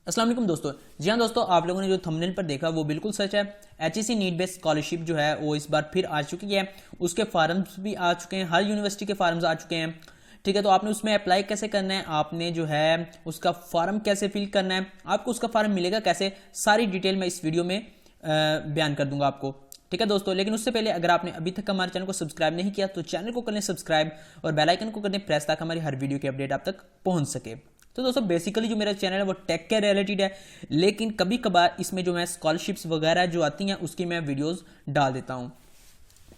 अस्सलाम वालेकुम दोस्तों। जी हाँ दोस्तों, आप लोगों ने जो थंबनेल पर देखा वो बिल्कुल सच है। एचईसी नीट बेस्ड स्कॉलरशिप जो है वो इस बार फिर आ चुकी है। उसके फार्म्स भी आ चुके हैं, हर यूनिवर्सिटी के फार्म्स आ चुके हैं। ठीक है, तो आपने उसमें अप्लाई कैसे करना है, आपने जो है उसका फॉर्म कैसे फिल करना है, आपको उसका फॉर्म मिलेगा कैसे, सारी डिटेल मैं इस वीडियो में बयान कर दूंगा आपको। ठीक है दोस्तों, लेकिन उससे पहले अगर आपने अभी तक हमारे चैनल को सब्सक्राइब नहीं किया तो चैनल को कर लें सब्सक्राइब और बेल आइकन को कर दें प्रेस, ताकि हमारी हर वीडियो की अपडेट आप तक पहुंच सके। तो दोस्तों बेसिकली जो मेरा चैनल है वो टेक के रिलेटेड है, लेकिन कभी कभार इसमें जो मैं स्कॉलरशिप्स वगैरह जो आती हैं उसकी मैं वीडियोस डाल देता हूँ।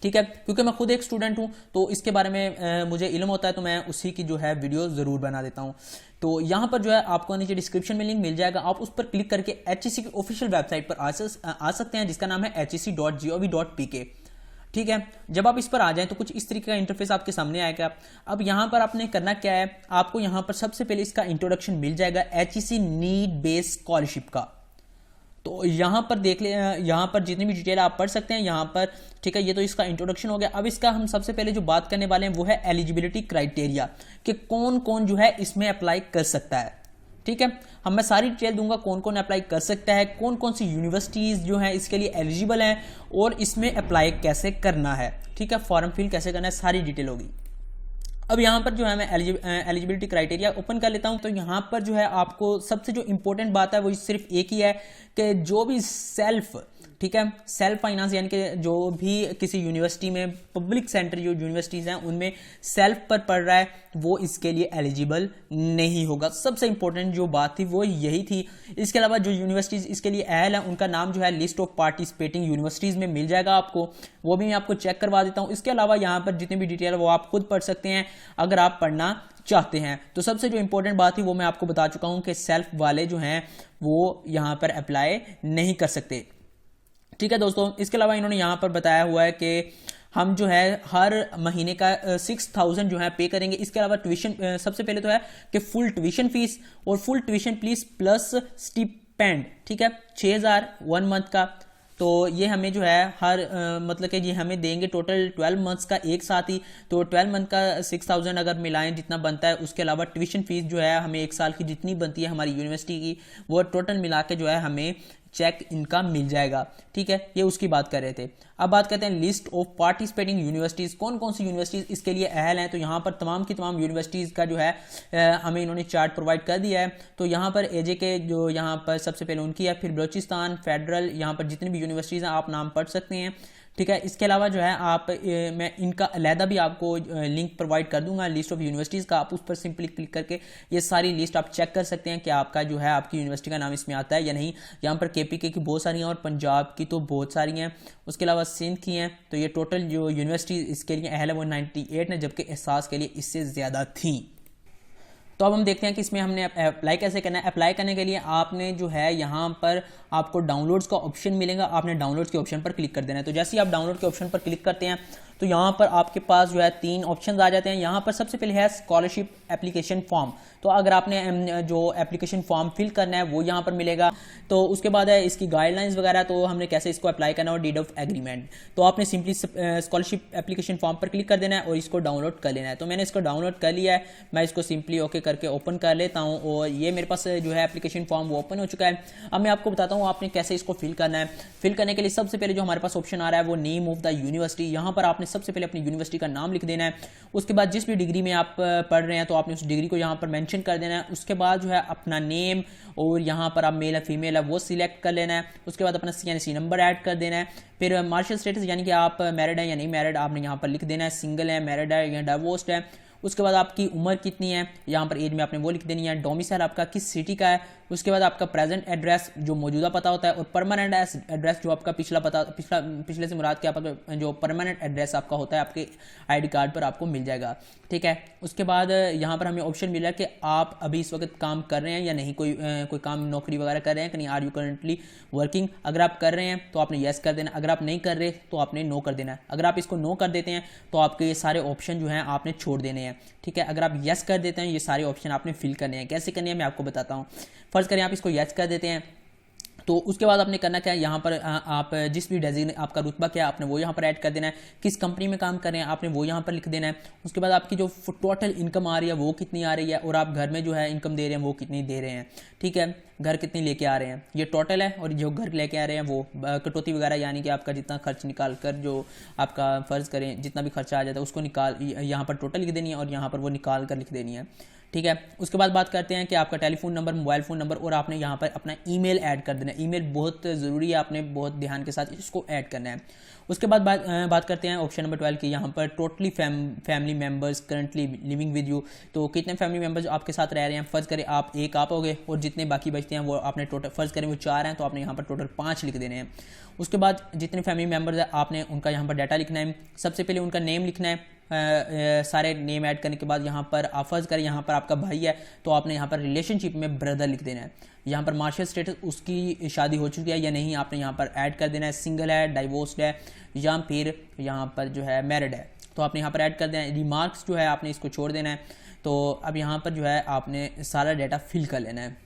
ठीक है, क्योंकि मैं खुद एक स्टूडेंट हूँ तो इसके बारे में मुझे इल्म होता है, तो मैं उसी की जो है वीडियो ज़रूर बना देता हूँ। तो यहाँ पर जो है आपको नीचे डिस्क्रिप्शन में लिंक मिल जाएगा, आप उस पर क्लिक करके एचईसी की ऑफिशियल वेबसाइट पर आ सकते हैं, जिसका नाम है hec.gov.pk। ठीक है, जब आप इस पर आ जाएं तो कुछ इस तरीके का इंटरफेस आपके सामने आएगा। अब यहाँ पर आपने करना क्या है, आपको यहाँ पर सबसे पहले इसका इंट्रोडक्शन मिल जाएगा एचईसी नीड बेस्ड स्कॉलरशिप का। तो यहाँ पर देख ले, यहाँ पर जितनी भी डिटेल आप पढ़ सकते हैं यहाँ पर। ठीक है, ये तो इसका इंट्रोडक्शन हो गया। अब इसका हम सबसे पहले जो बात करने वाले हैं वो है एलिजिबिलिटी क्राइटेरिया, कि कौन कौन जो है इसमें अप्लाई कर सकता है। ठीक है, हम मैं सारी डिटेल दूंगा कौन कौन अप्लाई कर सकता है, कौन कौन सी यूनिवर्सिटीज़ जो है इसके लिए एलिजिबल हैं और इसमें अप्लाई कैसे करना है। ठीक है, फॉर्म फिल कैसे करना है, सारी डिटेल होगी। अब यहाँ पर जो है मैं एलिजिबिलिटी क्राइटेरिया ओपन कर लेता हूँ। तो यहाँ पर जो है आपको सबसे जो इंपॉर्टेंट बात है वो सिर्फ एक ही है कि जो भी ठीक है, सेल्फ फाइनेंस यानी कि जो भी किसी यूनिवर्सिटी में पब्लिक सेंटर जो यूनिवर्सिटीज़ हैं उनमें सेल्फ पर पढ़ रहा है वो इसके लिए एलिजिबल नहीं होगा। सबसे इंपॉर्टेंट जो बात थी वो यही थी। इसके अलावा जो यूनिवर्सिटीज़ इसके लिए अहल हैं उनका नाम जो है लिस्ट ऑफ पार्टिसिपेटिंग यूनिवर्सिटीज़ में मिल जाएगा आपको, वो भी मैं आपको चेक करवा देता हूँ। इसके अलावा यहाँ पर जितनी भी डिटेल है वो आप खुद पढ़ सकते हैं अगर आप पढ़ना चाहते हैं। तो सबसे जो इंपॉर्टेंट बात थी वो मैं आपको बता चुका हूँ कि सेल्फ वाले जो हैं वो यहाँ पर अप्लाई नहीं कर सकते। ठीक है दोस्तों, इसके अलावा इन्होंने यहाँ पर बताया हुआ है कि हम जो है हर महीने का 6000 जो है पे करेंगे। इसके अलावा ट्यूशन सबसे पहले तो है कि फुल ट्यूशन फीस और full tuition fees plus stipend. ठीक है, 6000 1 मंथ का। तो ये हमें जो है हर मतलब कि ये हमें देंगे टोटल 12 मंथ्स का एक साथ ही। तो 12 मंथ का 6000 अगर मिलाएं जितना बनता है, उसके अलावा ट्यूशन फीस जो है हमें एक साल की जितनी बनती है हमारी यूनिवर्सिटी की, वो टोटल मिला के जो है हमें चेक इनका मिल जाएगा। ठीक है, ये उसकी बात कर रहे थे। अब बात करते हैं लिस्ट ऑफ पार्टिसिपेटिंग यूनिवर्सिटीज़, कौन कौन सी यूनिवर्सिटीज़ इसके लिए अहल हैं। तो यहाँ पर तमाम की तमाम यूनिवर्सिटीज़ का जो है हमें इन्होंने चार्ट प्रोवाइड कर दिया है। तो यहाँ पर एजे के जो यहाँ पर सबसे पहले उनकी है, फिर बलोचिस्तान, फेडरल, यहाँ पर जितनी भी यूनिवर्सिटीज़ हैं आप नाम पढ़ सकते हैं। ठीक है, इसके अलावा जो है आप मैं इनका अलहदा भी आपको लिंक प्रोवाइड कर दूंगा लिस्ट ऑफ यूनिवर्सिटीज़ का। आप उस पर सिंपली क्लिक करके ये सारी लिस्ट आप चेक कर सकते हैं कि आपका जो है आपकी यूनिवर्सिटी का नाम इसमें आता है या नहीं। यहाँ पर केपीके की बहुत सारी हैं और पंजाब की तो बहुत सारी हैं, उसके अलावा सिंध की हैं। तो ये टोटल जो यूनिवर्सिटी इसके लिए अहल है वो 98 है, जबकि एहसास के लिए इससे ज़्यादा थी। तो अब हम देखते हैं कि इसमें हमने अप्लाई कैसे करना है। अप्लाई करने के लिए आपने जो है यहाँ पर आपको डाउनलोड्स का ऑप्शन मिलेगा, आपने डाउनलोड्स के ऑप्शन पर क्लिक कर देना है। तो जैसे ही आप डाउनलोड के ऑप्शन पर क्लिक करते हैं तो यहाँ पर आपके पास जो है 3 ऑप्शन आ जाते हैं। यहाँ पर सबसे पहले है स्कॉलरशिप एप्लीकेशन फॉर्म। तो अगर आपने जो एप्लीकेशन फॉर्म फिल करना है वो यहाँ पर मिलेगा। तो उसके बाद है इसकी गाइडलाइंस वगैरह, तो हमने कैसे इसको अप्लाई करना है और डीड ऑफ एग्रीमेंट। तो आपने सिंपली स्कॉलरशिप एप्लीकेशन फॉर्म पर क्लिक कर देना है और इसको डाउनलोड कर लेना है। तो मैंने इसको डाउनलोड कर लिया है, मैं इसको सिंपली ओके करके ओपन कर लेता हूँ और ये मेरे पास जो है एप्लीकेशन फॉर्म वो ओपन हो चुका है। अब मैं आपको बताता हूँ आपने कैसे इसको फिल करना है। फिल करने के लिए सबसे पहले जो हमारे पास ऑप्शन आ रहा है वो नेम ऑफ द यूनिवर्सिटी। यहाँ पर आपने सबसे पहले अपनी यूनिवर्सिटी का नाम लिख देना है। उसके बाद जिस भी डिग्री में आप पढ़ रहे हैं तो आपने उस डिग्री को यहाँ पर मेंशन कर देना है। उसके बाद जो है अपना नेम और यहाँ पर आप मेल है फीमेल है वो सिलेक्ट कर लेना है। उसके बाद अपना CNC नंबर ऐड कर देना है। फिर मार्शल स्टेटस यानी कि आप मैरिड है या नहीं मैरिड आपने यहाँ पर लिख देना है, सिंगल है, मैरिड है या डाइवोर्स्ड है। उसके बाद आपकी उम्र कितनी है, यहाँ पर एज में आपने वो लिख देनी है। डोमिसाइल आपका किस सिटी का है। उसके बाद आपका प्रेजेंट एड्रेस जो मौजूदा पता होता है और परमानेंट एड्रेस जो आपका पिछले से मुराद के आपका जो परमानेंट एड्रेस आपका होता है आपके ID कार्ड पर आपको मिल जाएगा। ठीक है, उसके बाद यहाँ पर हमें ऑप्शन मिला कि आप अभी इस वक्त काम कर रहे हैं या नहीं, कोई काम नौकरी वगैरह कर रहे हैं कि नहीं, आर यू करंटली वर्किंग। अगर आप कर रहे हैं तो आपने येस कर देना, अगर आप नहीं कर रहे तो आपने नो कर देना है। अगर आप इसको नो कर देते हैं तो आपके ये सारे ऑप्शन जो हैं आपने छोड़ देने हैं। ठीक है, अगर आप येस कर देते हैं ये सारे ऑप्शन आपने फिल करने हैं। कैसे करने हैं मैं आपको बताता हूँ। फर्ज करें आप इसको येस कर देते हैं तो उसके बाद आपने करना क्या है, यहाँ पर आप जिस भी डेजिग्नेट आपका रुतबा क्या है आपने वो यहाँ पर ऐड कर देना है, किस कंपनी में काम कर रहे हैं आपने वो यहाँ पर लिख देना है। उसके बाद आपकी जो टोटल इनकम आ रही है वो कितनी आ रही है, और आप घर में जो है इनकम दे रहे हैं वो कितनी दे रहे हैं, ठीक है, घर कितनी लेके आ रहे हैं, ये टोटल है। और जो घर लेके आ रहे हैं वो कटौती वगैरह, यानी कि आपका जितना खर्च निकाल कर जो आपका फ़र्ज़ करें जितना भी खर्चा आ जाता है उसको निकाल यहाँ पर टोटल लिख देनी है और यहाँ पर वो निकाल कर लिख देनी है, ठीक है। उसके बाद बात करते हैं कि आपका telephone number, mobile phone number, और आपने यहाँ पर अपना ईमेल ऐड कर देना है। ईमेल बहुत ज़रूरी है, आपने बहुत ध्यान के साथ इसको ऐड करना है। उसके बाद बात करते हैं ऑप्शन नंबर 12 की, यहाँ पर totally family members currently living with you. तो कितने फैमिली मेम्बर्स आपके साथ रह रहे हैं, फ़र्ज़ करें आप हो गए और जितने बाकी बचते हैं वो आपने टोटल, फ़र्ज़ करें वो 4 हैं तो आपने यहाँ पर टोटल 5 लिख देने हैं। उसके बाद जितने फैमिली मेम्बर्स हैं आपने उनका यहाँ पर डाटा लिखना है। सबसे पहले उनका नेम लिखना है। सारे नेम ऐड करने के बाद यहाँ पर आप फ़र्ज़ करें यहाँ पर आपका भाई है तो आपने यहाँ पर रिलेशनशिप में ब्रदर लिख देना है। यहाँ पर मार्शल स्टेटस, उसकी शादी हो चुकी है या नहीं, आपने यहाँ पर ऐड कर देना है। सिंगल है, डाइवोर्स्ड है, या फिर यहाँ पर जो है मैरिड है, तो आपने यहाँ पर ऐड कर देना है। रिमार्क्स जो है आपने इसको छोड़ देना है। तो अब यहाँ पर जो है आपने सारा डाटा फिल कर लेना है।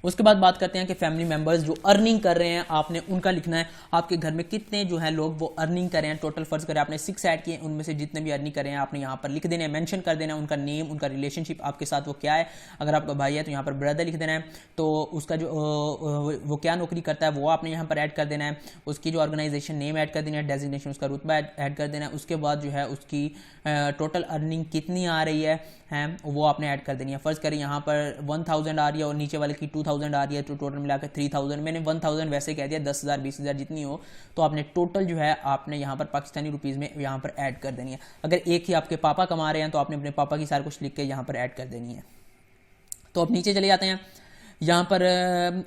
उसके बाद बात करते हैं कि फैमिली मेंबर्स जो अर्निंग कर रहे हैं आपने उनका लिखना है। आपके घर में कितने जो है लोग वो अर्निंग कर रहे हैं, टोटल फ़र्ज़ करें आपने 6 ऐड किए, उनमें से जितने भी अर्निंग कर रहे हैं आपने यहाँ पर लिख देना है, मेंशन कर देना है उनका नेम, उनका रिलेशनशिप आपके साथ वो क्या है। अगर आपका भाई है तो यहाँ पर ब्रदर लिख देना है, तो उसका जो वो क्या नौकरी करता है वो आपने यहाँ पर ऐड कर देना है। उसकी जो ऑर्गेनाइजेशन नेम ऐड कर देना है, डेजिग्नेशन उसका रुतबा ऐड कर देना है। उसके बाद जो है उसकी टोटल अर्निंग कितनी आ रही है वो आपने ऐड कर देनी है। फ़र्ज़ करें यहाँ पर 1000 आ रही है और नीचे वाले की 2000 आ रही है, तो टोटल मिलाकर 3000। मैंने 1000 वैसे कह दिया, 10,000 20,000 जितनी हो, तो आपने टोटल जो है आपने यहाँ पर पाकिस्तानी रुपीज़ में यहाँ पर ऐड कर देनी है। अगर एक ही आपके पापा कमा रहे हैं तो आपने अपने पापा की सारा कुछ लिख के यहाँ पर ऐड कर देनी है। तो अब नीचे चले जाते हैं। यहाँ पर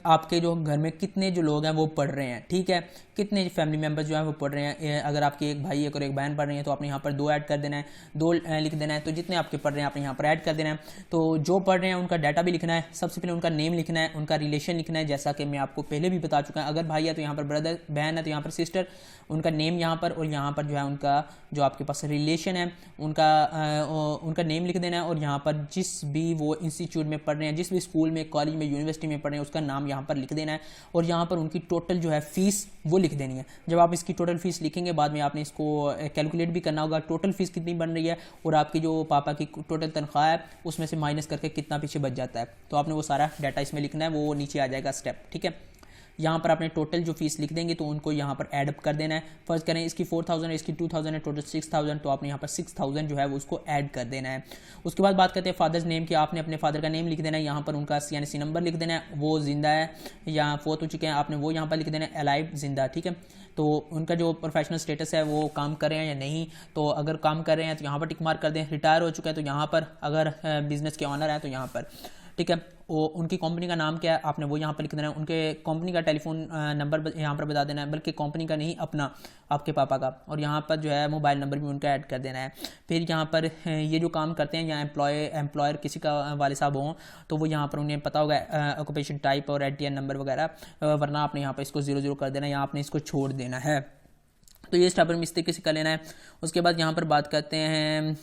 आपके जो घर में कितने जो लोग हैं वो पढ़ रहे हैं, ठीक है, कितने फैमिली मेम्बर्स जो हैं वो पढ़ रहे हैं। अगर आपके एक भाई एक और एक बहन पढ़ रही है तो आपने यहाँ पर 2 ऐड कर देना है, 2 लिख देना है। तो जितने आपके पढ़ रहे हैं आपने यहाँ पर ऐड कर देना है। तो जो पढ़ रहे हैं उनका डाटा भी लिखना है। सबसे पहले उनका नेम लिखना है, उनका रिलेशन लिखना है, जैसा कि मैं आपको पहले भी बता चुका है। अगर भाई है तो यहाँ पर ब्रदर, बहन है तो यहाँ पर सिस्टर, उनका नेम यहाँ पर, और यहाँ पर जो है उनका जो आपके पास रिलेशन है उनका नेम लिख देना है। और यहाँ पर जिस भी वो इंस्टीट्यूट में पढ़ रहे हैं, जिस भी स्कूल में, कॉलेज में, यूनिवर्सिटी में पढ़ रहे हैं, उसका नाम यहाँ पर लिख देना है। और यहाँ पर उनकी टोटल जो है फ़ीस वो लिख देनी है। जब आप इसकी टोटल फ़ीस लिखेंगे बाद में आपने इसको कैलकुलेट भी करना होगा, टोटल फ़ीस कितनी बन रही है और आपकी जो पापा की टोटल तनख्वाह है उसमें से माइनस करके कितना पीछे बच जाता है। तो आपने वो सारा डाटा इसमें लिखना है, वो नीचे आ जाएगा स्टेप, ठीक है। यहाँ पर आपने टोटल जो फीस लिख देंगे तो उनको यहाँ पर ऐड अप कर देना है। फ़र्ज़ करें इसकी 4000 है, इसकी 2000 है, टोटल 6000, तो आपने यहाँ पर 6000 जो है वो उसको ऐड कर देना है। उसके बाद बात करते हैं फादर्स नेम की। आपने अपने फादर का नेम लिख देना है, यहाँ पर उनका CNC नंबर लिख देना है, वो जिंदा है या फोत हो चुके हैं, आपने वो यहाँ पर लिख देना है अलाइव, जिंदा, ठीक है। तो उनका जो प्रोफेशनल स्टेटस है वो काम कर रहे हैं या नहीं, तो अगर काम कर रहे हैं तो यहाँ पर टिक मार्क कर दें। रिटायर हो चुका है तो यहाँ पर, अगर बिजनेस के ऑनर है तो यहाँ पर, ठीक है। वो उनकी कंपनी का नाम क्या है आपने वो यहाँ पर लिख देना है। उनके कंपनी का टेलीफोन नंबर यहाँ पर बता देना है, बल्कि कंपनी का नहीं, अपना, आपके पापा का। और यहाँ पर जो है मोबाइल नंबर भी उनका ऐड कर देना है। फिर यहाँ पर ये जो काम करते हैं या एम्प्लॉयर किसी का वाले साहब हों तो वो यहाँ पर उन्हें पता होगा ऑक्यूपेशन टाइप और ATN नंबर वगैरह, वरना आपने यहाँ पर इसको 00 कर देना है या आपने इसको छोड़ देना है। तो ये स्टेप इस तरीके से कर लेना है। उसके बाद यहाँ पर बात करते हैं,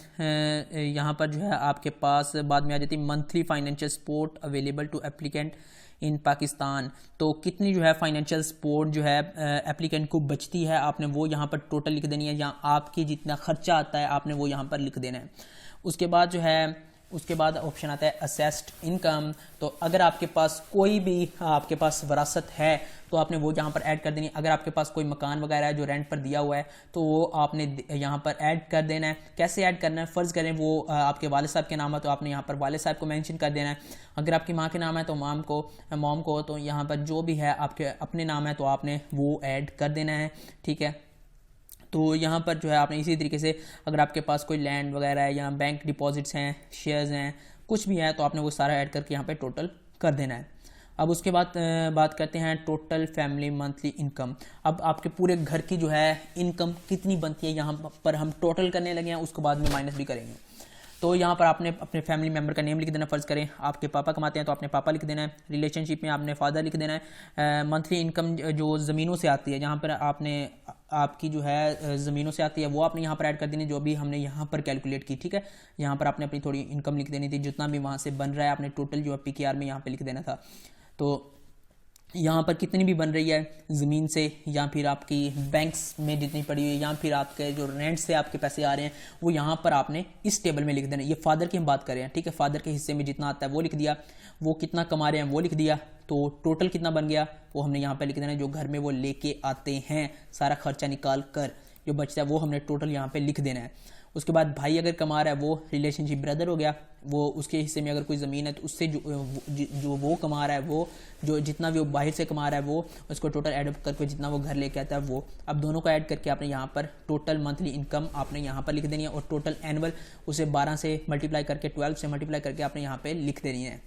यहाँ पर जो है आपके पास बाद में आ जाती है monthly financial support available to applicant in Pakistan. तो कितनी जो है फाइनेंशियल सपोर्ट जो है एप्लीकेंट को बचती है आपने वो यहाँ पर टोटल लिख देनी है, या आपकी जितना खर्चा आता है आपने वो यहाँ पर लिख देना है। उसके बाद जो है उसके बाद ऑप्शन आता है असेस्ड इनकम। तो अगर आपके पास कोई भी आपके पास विरासत है तो आपने वो यहाँ पर ऐड कर देनी है। अगर आपके पास कोई मकान वगैरह है जो रेंट पर दिया हुआ है तो वो आपने यहाँ पर ऐड कर देना है। कैसे ऐड करना है, फ़र्ज़ करें वो आपके वालिद साहब के नाम है तो आपने यहाँ पर वालिद साहब को मेंशन कर देना है। अगर आपकी माँ के नाम है तो मॉम को, तो यहाँ पर जो भी है आपके अपने नाम है तो आपने वो ऐड कर देना है, ठीक है। तो यहाँ पर जो है आपने इसी तरीके से, अगर आपके पास कोई लैंड वगैरह है या बैंक डिपॉजिट्स हैं, शेयर्स हैं, कुछ भी है तो आपने वो सारा ऐड करके यहाँ पे टोटल कर देना है। अब उसके बाद बात करते हैं टोटल फैमिली मंथली इनकम। अब आपके पूरे घर की जो है इनकम कितनी बनती है यहाँ पर हम टोटल करने लगे हैं, उसको बाद में माइनस भी करेंगे। तो यहाँ पर आपने अपने फैमिली मेम्बर का नेम लिख देना। फ़र्ज़ करें आपके पापा कमाते हैं तो आपने पापा लिख देना है। रिलेशनशिप में आपने फादर लिख देना है। मंथली इनकम जो ज़मीनों से आती है, यहाँ पर आपने आपकी जो है ज़मीनों से आती है वो आपने यहाँ पर ऐड कर देनी, जो भी हमने यहाँ पर कैलकुलेट की, ठीक है। यहाँ पर आपने अपनी थोड़ी इनकम लिख देनी थी, जितना भी वहाँ से बन रहा है आपने टोटल जो है PKR में यहाँ पर लिख देना था। तो यहाँ पर कितनी भी बन रही है ज़मीन से, या फिर आपकी बैंक्स में जितनी पड़ी हुई है, या फिर आपके जो रेंट से आपके पैसे आ रहे हैं, वो यहाँ पर आपने इस टेबल में लिख देना। ये फादर की हम बात कर रहे हैं, ठीक है। फादर के हिस्से में जितना आता है वो लिख दिया, वो कितना कमा रहे हैं वो लिख दिया, तो टोटल कितना बन गया वो हमने यहाँ पर लिख देना। जो घर में वो लेके आते हैं सारा खर्चा निकाल कर, जो बचता है वो हमने टोटल यहाँ पर लिख देना है। उसके बाद भाई अगर कमा रहा है वो रिलेशनशिप ब्रदर हो गया, वो उसके हिस्से में अगर कोई ज़मीन है तो उससे जो वो कमा रहा है, वो जो जितना भी वो बाहर से कमा रहा है वो उसको टोटल ऐड करके जितना वो घर लेके आता है वो, अब दोनों को ऐड करके आपने यहाँ पर टोटल मंथली इनकम आपने यहाँ पर लिख देनी है, और टोटल एनुअल उसे 12 से मल्टीप्लाई करके 12 से मल्टीप्लाई करके आपने यहाँ पर लिख देनी है।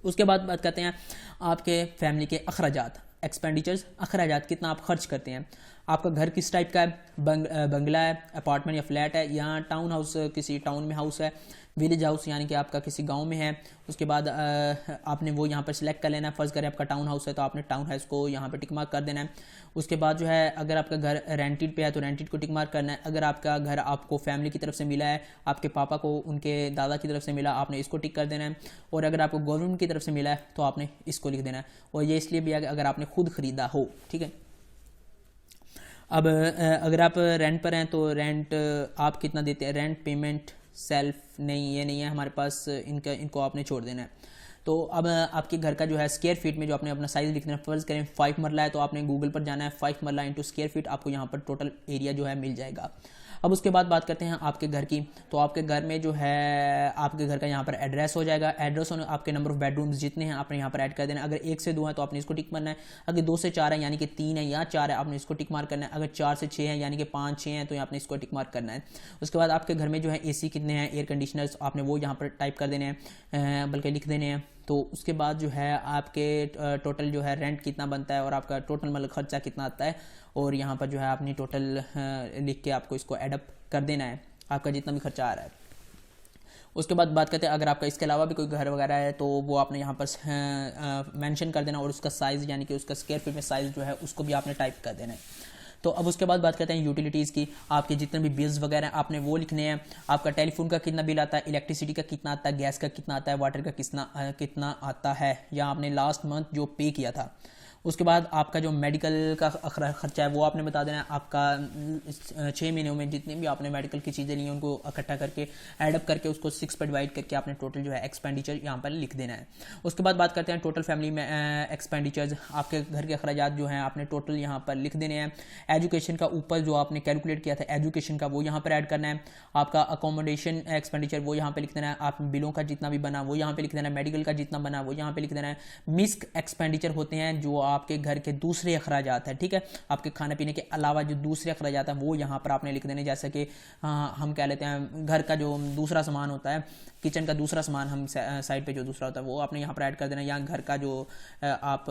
उसके बाद बात करते हैं आपके फैमिली के अखराजात, एक्सपेंडिचर्स, अखराजात कितना आप खर्च करते हैं। आपका घर किस टाइप का है, बंगला है, अपार्टमेंट या फ्लैट है, या टाउन हाउस, किसी टाउन में हाउस है, विलेज हाउस यानी कि आपका किसी गांव में है। उसके बाद आपने वो यहाँ पर सिलेक्ट कर लेना है। फ़र्ज़ करें आपका टाउन हाउस है तो आपने टाउन हाउस को यहाँ पर टिक मार्क कर देना है। उसके बाद जो है अगर आपका घर रेंटेड पे है तो रेंटेड को टिक मार्क करना है। अगर आपका घर आपको फैमिली की तरफ से मिला है, आपके पापा को उनके दादा की तरफ से मिला, आपने इसको टिक कर देना है। और अगर आपको गवर्नमेंट की तरफ से मिला है तो आपने इसको लिख देना है। और ये इसलिए भी अगर आपने खुद ख़रीदा हो, ठीक है। अब अगर आप रेंट पर हैं तो रेंट आप कितना देते हैं, रेंट पेमेंट सेल्फ नहीं, ये नहीं है हमारे पास, इनको आपने छोड़ देना है। तो अब आपके घर का जो है स्क्वायर फीट में जो आपने अपना साइज़ लिखना है, फ़र्ज़ करें 5 मरला है तो आपने गूगल पर जाना है, 5 मरला इंटू स्क्वायर फीट, आपको यहाँ पर टोटल एरिया जो है मिल जाएगा। अब उसके बाद बात करते हैं आपके घर की। तो आपके घर में जो है आपके घर का यहाँ पर एड्रेस हो जाएगा, एड्रेस और आपके नंबर ऑफ बेडरूम्स जितने हैं आपने यहाँ पर ऐड कर देना। अगर 1 से 2 है तो आपने इसको टिक मारना है। अगर 2 से 4 है यानी कि 3 है या 4 है आपने इसको टिक मार्क करना है। अगर 4 से 6 है यानी कि 5-6 है तो आपने इसको टिक मार्क करना है। उसके बाद आपके घर में जो है AC कितने हैं, एयर कंडीशनर्स आपने वो यहाँ पर टाइप कर देने हैं, बल्कि लिख देने हैं। तो उसके बाद जो है आपके टोटल जो है रेंट कितना बनता है और आपका टोटल मतलब खर्चा कितना आता है, और यहाँ पर जो है आपने टोटल लिख के आपको इसको एडअप कर देना है, आपका जितना भी खर्चा आ रहा है। उसके बाद बात करते हैं अगर आपका इसके अलावा भी कोई घर वगैरह है तो वो आपने यहाँ पर मेंशन कर देना, और उसका साइज़ यानी कि उसका स्क्वायर फीट में साइज़ जो है उसको भी आपने टाइप कर देना है। तो अब उसके बाद बात करते हैं यूटिलिटीज़ की। आपके जितने भी बिल्स वगैरह आपने वो लिखने हैं। आपका टेलीफोन का कितना बिल आता है, इलेक्ट्रिसिटी का कितना आता है, गैस का कितना आता है, वाटर का कितना आता है, या आपने लास्ट मंथ जो पे किया था। उसके बाद आपका जो मेडिकल का खर्चा है वो आपने बता देना है। आपका 6 महीनों में जितनी भी आपने मेडिकल की चीज़ें ली हैं उनको इकट्ठा करके एडअप करके उसको 6 पर डिवाइड करके आपने टोटल जो है एक्सपेंडिचर यहाँ पर लिख देना है। उसके बाद बात करते हैं टोटल फैमिली में एक्सपेंडिचर्स, आपके घर के अखराजात जो हैं आपने टोटल यहाँ पर लिख देने हैं। एजुकेशन का ऊपर जो आपने कैलकुलेट किया था एजुकेशन का वो यहाँ पर ऐड करना है। आपका अकोमोडेशन एक्सपेंडिचर वो यहाँ पर लिख देना है। आप बिलों का जितना भी बना वो यहाँ पर लिख देना है। मेडिकल का जितना बना वो यहाँ पर लिख देना है। मिस्क एक्सपेंडिचर होते हैं जो आपके घर के दूसरे अखराजात है, ठीक है। आपके खाने पीने के अलावा जो दूसरे अखराजात हैं वो यहाँ पर आपने लिख देने, जैसे कि हम कह लेते हैं घर का जो दूसरा सामान होता है, किचन का दूसरा सामान हम साइड पे जो दूसरा होता है वो आपने यहाँ पर ऐड कर देना, या घर का जो आप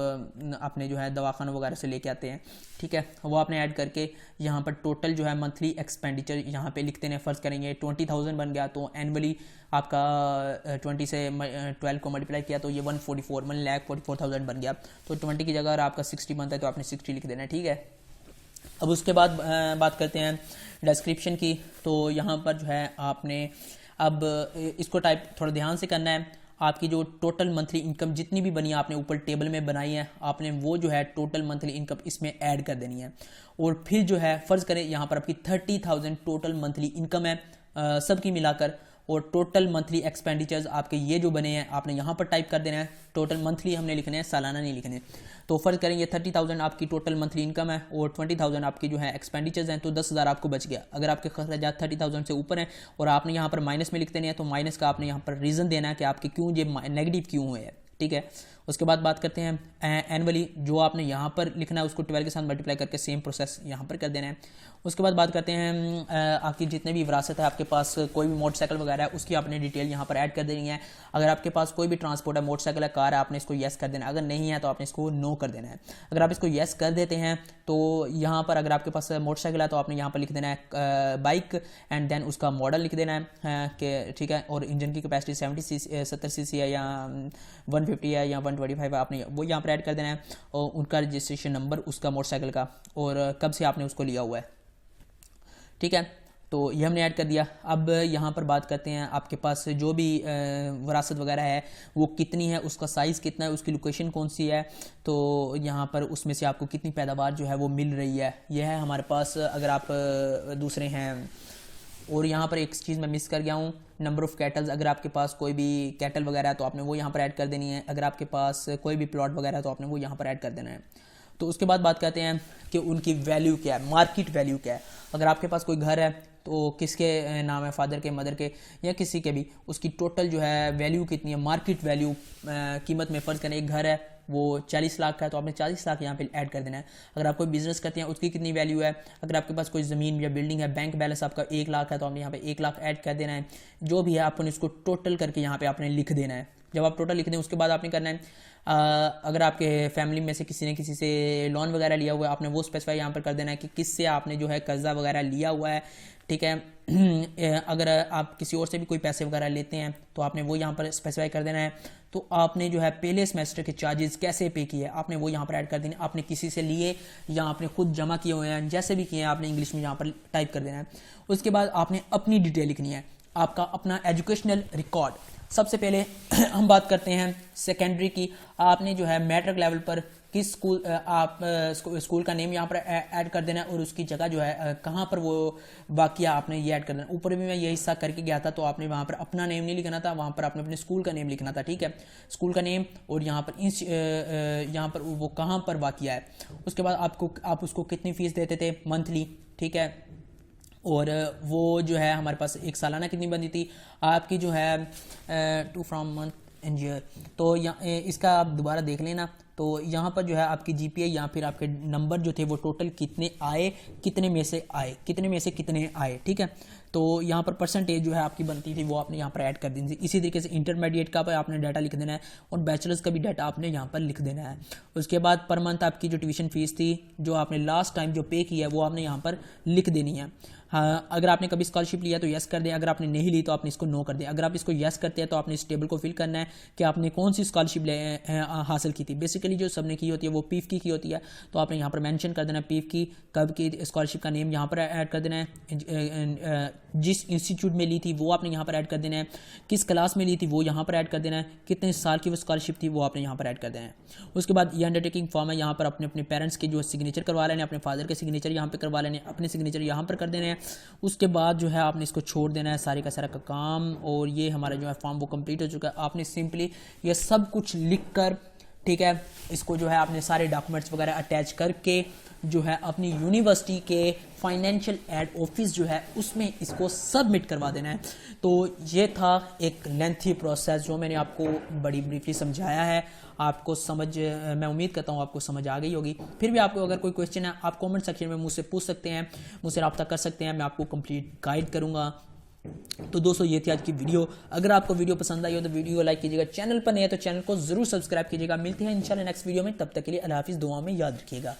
अपने जो है दवाखाना वगैरह से लेके आते हैं, ठीक है, वो आपने ऐड करके यहाँ पर टोटल जो है मंथली एक्सपेंडिचर यहाँ पे लिखते हैं। फ़र्ज़ करेंगे 20,000 बन गया तो एनुअली आपका 20 से 12 को मल्टीप्लाई किया तो ये 1,44,000 बन गया। तो 20 की जगह अगर आपका 60 बनता है तो आपने 60 लिख देना है, ठीक है। अब उसके बाद बात करते हैं डिस्क्रिप्शन की। तो यहाँ पर जो है आपने अब इसको टाइप थोड़ा ध्यान से करना है। आपकी जो टोटल मंथली इनकम जितनी भी बनी है आपने ऊपर टेबल में बनाई है, आपने वो जो है टोटल मंथली इनकम इसमें ऐड कर देनी है। और फिर जो है फ़र्ज़ करें यहाँ पर आपकी 30,000 टोटल मंथली इनकम है सबकी मिलाकर, और टोटल मंथली एक्सपेंडिचर्स आपके ये जो बने हैं आपने यहाँ पर टाइप कर देना है। टोटल मंथली हमने लिखने हैं, सालाना नहीं लिखने। तो फ़र्ज़ करें ये 30,000 आपकी टोटल मंथली इनकम है और 20,000 आपकी जो है एक्सपेंडिचर्स हैं, तो 10,000 आपको बच गया। अगर आपके खर्चात 30,000 से ऊपर हैं और आपने यहाँ पर माइनस में लिख देने हैं तो माइनस का आपने यहाँ पर रीज़न देना है कि आपके क्यों ये नेगेटिव क्यों हुए हैं, ठीक है। उसके बाद बात करते हैं एनुअली, जो आपने यहाँ पर लिखना है उसको 12 के साथ मल्टीप्लाई करके सेम प्रोसेस यहाँ पर कर देना है। उसके बाद बात करते हैं आपकी जितने भी विरासत है, आपके पास कोई भी मोटरसाइकिल वगैरह है उसकी आपने डिटेल यहाँ पर ऐड कर देनी है। अगर आपके पास कोई भी ट्रांसपोर्ट है, मोटरसाइकिल है, कार है, आपने इसको येस कर देना है। अगर नहीं है तो आपने इसको नो कर देना है। अगर आप इसको येस कर देते हैं तो यहाँ पर अगर आपके पास मोटरसाइकिल है तो आपने यहाँ पर लिख देना है बाइक एंड देन उसका मॉडल लिख देना है कि ठीक है, और इंजन की कैपेसिटी 70 सीसी है या 150 है या 125 है, आपने वो यहाँ पर ऐड कर देना है। और उनका रजिस्ट्रेशन नंबर उसका मोटरसाइकिल का और कब से आपने उसको लिया हुआ है, ठीक है। तो ये हमने ऐड कर दिया। अब यहाँ पर बात करते हैं आपके पास जो भी विरासत वगैरह है वो कितनी है, उसका साइज़ कितना है, उसकी लोकेशन कौन सी है, तो यहाँ पर उसमें से आपको कितनी पैदावार जो है वो मिल रही है, यह है हमारे पास। अगर आप दूसरे हैं, और यहाँ पर एक चीज़ मैं मिस कर गया हूँ, नंबर ऑफ़ कैटल्स। अगर आपके पास कोई भी कैटल वगैरह है तो आपने वो यहाँ पर ऐड कर देनी है। अगर आपके पास कोई भी प्लॉट वगैरह है तो आपने वो यहाँ पर ऐड कर देना है। तो उसके बाद बात करते हैं कि उनकी वैल्यू क्या है, मार्केट वैल्यू क्या है। अगर आपके पास कोई घर है तो किसके नाम है, फादर के, मदर के या किसी के भी, उसकी टोटल जो है वैल्यू कितनी है, मार्केट वैल्यू कीमत में फ़र्ज़ करें एक घर है वो 40 लाख का है तो आपने 40 लाख यहाँ पे ऐड कर देना है। अगर आप कोई बिजनेस करते हैं उसकी कितनी वैल्यू है, अगर आपके पास कोई ज़मीन या बिल्डिंग है, बैंक बैलेंस आपका 1 लाख है तो आपने यहाँ पे 1 लाख ऐड कर देना है। जो भी है आपने इसको टोटल करके यहाँ पे आपने लिख देना है। जब आप टोटल लिख दें उसके बाद आपने करना है अगर आपके फैमिली में से किसी ने किसी से लोन वगैरह लिया हुआ है आपने वो स्पेसिफाई यहाँ पर कर देना है कि किससे आपने जो है कर्जा वगैरह लिया हुआ है, ठीक है। अगर आप किसी और से भी कोई पैसे वगैरह लेते हैं तो आपने वो यहाँ पर स्पेसिफाई कर देना है। तो आपने जो है पहले सेमेस्टर के चार्जेस कैसे पे किए आपने वो यहाँ पर ऐड कर देना है। आपने किसी से लिए या आपने खुद जमा किए हुए हैं, जैसे भी किए हैं आपने इंग्लिश में यहाँ पर टाइप कर देना है। उसके बाद आपने अपनी डिटेल लिखनी है, आपका अपना एजुकेशनल रिकॉर्ड। सबसे पहले हम बात करते हैं सेकेंडरी की। आपने जो है मैट्रिक लेवल पर किस स्कूल, आप स्कूल का नेम यहाँ पर ऐड कर देना है और उसकी जगह जो है कहाँ पर वो वाक़या आपने ये ऐड कर देना। ऊपर भी मैं ये हिस्सा करके गया था तो आपने वहाँ पर अपना नेम नहीं लिखना था, वहाँ पर आपने अपने स्कूल का नेम लिखना था, ठीक है। स्कूल का नेम और यहाँ पर वो कहाँ पर वाक़या है। उसके बाद आप उसको कितनी फ़ीस देते थे मंथली, ठीक है। और वो जो है हमारे पास एक सालाना कितनी बनती थी आपकी जो है to from month and year. तो इसका आप दोबारा देख लेना। तो यहाँ पर जो है आपकी जीपीए या फिर आपके नंबर जो थे वो टोटल कितने आए, कितने में से कितने आए, ठीक है। तो यहाँ पर परसेंटेज जो है आपकी बनती थी वो आपने यहाँ पर ऐड कर देनी थी। इसी तरीके से इंटरमीडिएट का आपने डाटा लिख देना है और बैचलर्स का भी डाटा आपने यहाँ पर लिख देना है। उसके बाद पर मंथ आपकी जो ट्यूशन फीस थी जो आपने लास्ट टाइम जो पे की है वो आपने यहाँ पर लिख देनी है। हाँ, अगर आपने कभी स्कॉलरशिप लिया तो यस कर दें, अगर आपने नहीं ली तो आपने इसको नो कर दें। अगर आप इसको यस करते हैं तो आपने इस टेबल को फिल करना है कि आपने कौन सी स्कॉलरशिप हासिल की थी। बेसिकली जो सबने की होती है वो पीफ की होती है, तो आपने यहाँ पर मेंशन कर देना पीफ की, कब की स्कॉलरशिप का नेम यहाँ पर ऐड कर देना है, जिस इंस्टीट्यूट में ली थी वो आपने यहाँ पर ऐड कर देना है, किस क्लास में ली थी वो यहाँ पर ऐड कर देना है, कितने साल की वो स्कॉलरशिप थी वो आपने यहाँ पर ऐड कर देना है। उसके बाद ये अंडरटेकिंग फॉर्म है, यहाँ पर अपने अपने पेरेंट्स के जो सिग्नेचर करवा लेने, अपने फादर के सिग्नेचर यहाँ पर करवा लेने, अपने सिग्नेचर यहाँ पर कर देने हैं। उसके बाद जो है आपने इसको छोड़ देना है सारे का सारा का काम, और ये हमारा जो है फॉर्म वो कंप्लीट हो चुका है। आपने सिंपली ये सब कुछ लिख कर, ठीक है, इसको जो है आपने सारे डॉक्यूमेंट्स वगैरह अटैच करके जो है अपनी यूनिवर्सिटी के फाइनेंशियल एड ऑफिस जो है उसमें इसको सबमिट करवा देना है। तो ये था एक लेंथी प्रोसेस जो मैंने आपको बड़ी ब्रीफली समझाया है। आपको मैं उम्मीद करता हूँ आपको समझ आ गई होगी। फिर भी आपको अगर कोई क्वेश्चन है आप कमेंट सेक्शन में मुझसे पूछ सकते हैं, मुझसे रब्ता कर सकते हैं, मैं आपको कंप्लीट गाइड करूँगा। तो दोस्तों ये थी आज की वीडियो। अगर आपको वीडियो पसंद आई हो तो वीडियो को लाइक कीजिएगा, चैनल पर नए हैं तो चैनल को जरूर सब्सक्राइब कीजिएगा। मिलते हैं इंशाल्लाह नेक्स्ट वीडियो में, तब तक के लिए अल्लाह हाफिज़, दुआ में याद रखिएगा।